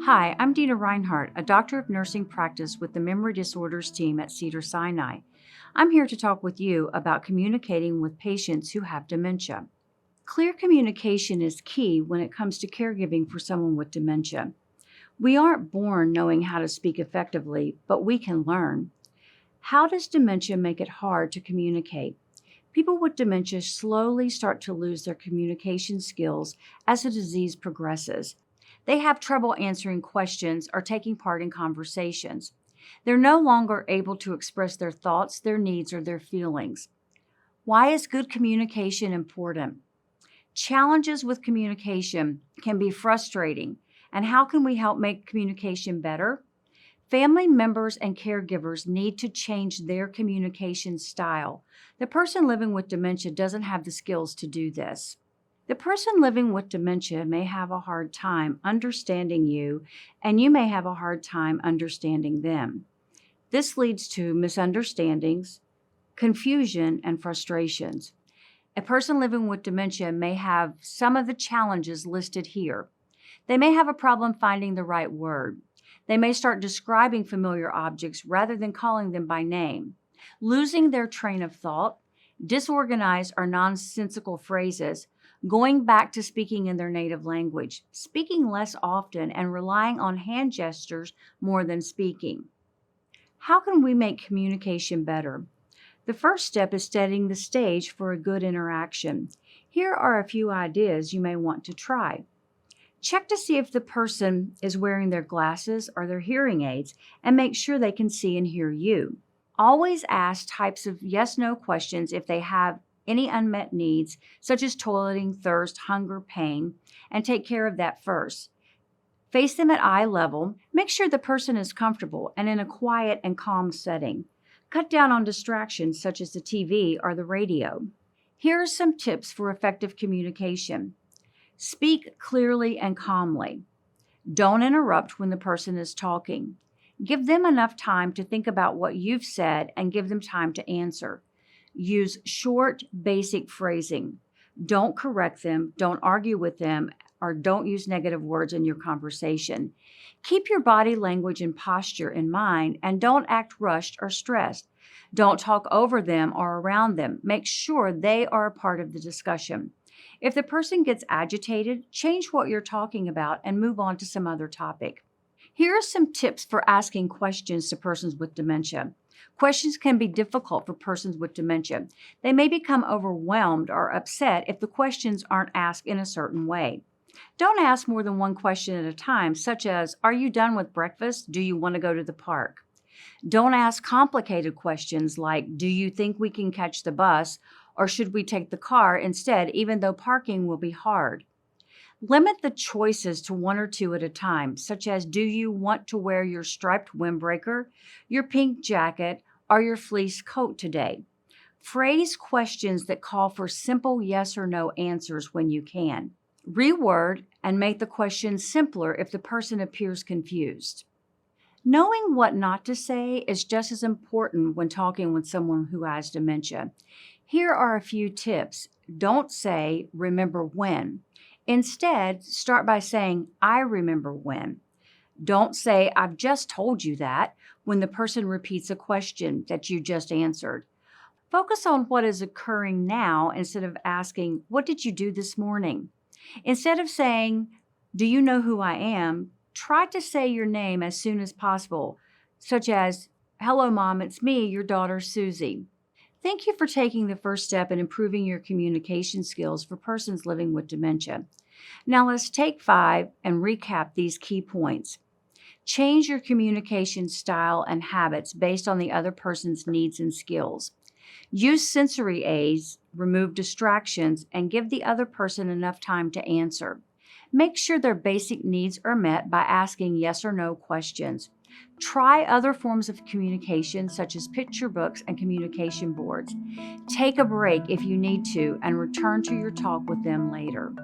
Hi, I'm Dina Reinhardt, a doctor of nursing practice with the Memory Disorders team at Cedars Sinai. I'm here to talk with you about communicating with patients who have dementia. Clear communication is key when it comes to caregiving for someone with dementia. We aren't born knowing how to speak effectively, but we can learn. How does dementia make it hard to communicate? People with dementia slowly start to lose their communication skills as the disease progresses. They have trouble answering questions or taking part in conversations. They're no longer able to express their thoughts, their needs, or their feelings. Why is good communication important? Challenges with communication can be frustrating, and how can we help make communication better? Family members and caregivers need to change their communication style. The person living with dementia doesn't have the skills to do this. The person living with dementia may have a hard time understanding you, and you may have a hard time understanding them. This leads to misunderstandings, confusion, and frustrations. A person living with dementia may have some of the challenges listed here. They may have a problem finding the right word. They may start describing familiar objects rather than calling them by name, losing their train of thought, disorganized or nonsensical phrases, going back to speaking in their native language, speaking less often, and relying on hand gestures more than speaking. How can we make communication better? The first step is setting the stage for a good interaction. Here are a few ideas you may want to try. Check to see if the person is wearing their glasses or their hearing aids and make sure they can see and hear you. Always ask types of yes/no questions if they have any unmet needs, such as toileting, thirst, hunger, pain, and take care of that first. Face them at eye level. Make sure the person is comfortable and in a quiet and calm setting. Cut down on distractions such as the TV or the radio. Here are some tips for effective communication. Speak clearly and calmly. Don't interrupt when the person is talking. Give them enough time to think about what you've said and give them time to answer. Use short, basic phrasing. Don't correct them, don't argue with them, or don't use negative words in your conversation. Keep your body language and posture in mind and don't act rushed or stressed. Don't talk over them or around them. Make sure they are a part of the discussion. If the person gets agitated, change what you're talking about and move on to some other topic. Here are some tips for asking questions to persons with dementia. Questions can be difficult for persons with dementia. They may become overwhelmed or upset if the questions aren't asked in a certain way. Don't ask more than one question at a time, such as, "Are you done with breakfast? Do you want to go to the park?" Don't ask complicated questions like, "Do you think we can catch the bus?" or "Should we take the car instead, even though parking will be hard?" Limit the choices to one or two at a time, such as, "Do you want to wear your striped windbreaker, your pink jacket, or your fleece coat today?" Phrase questions that call for simple yes or no answers when you can. Reword and make the question simpler if the person appears confused. Knowing what not to say is just as important when talking with someone who has dementia. Here are a few tips. Don't say, "Remember when." Instead, start by saying, "I remember when." Don't say, "I've just told you that," when the person repeats a question that you just answered. Focus on what is occurring now instead of asking, "What did you do this morning?" Instead of saying, "Do you know who I am?" try to say your name as soon as possible, such as, "Hello, Mom, it's me, your daughter, Susie." Thank you for taking the first step in improving your communication skills for persons living with dementia. Now let's take 5 and recap these key points. Change your communication style and habits based on the other person's needs and skills. Use sensory aids, remove distractions, and give the other person enough time to answer. Make sure their basic needs are met by asking yes or no questions. Try other forms of communication such as picture books and communication boards. Take a break if you need to and return to your talk with them later.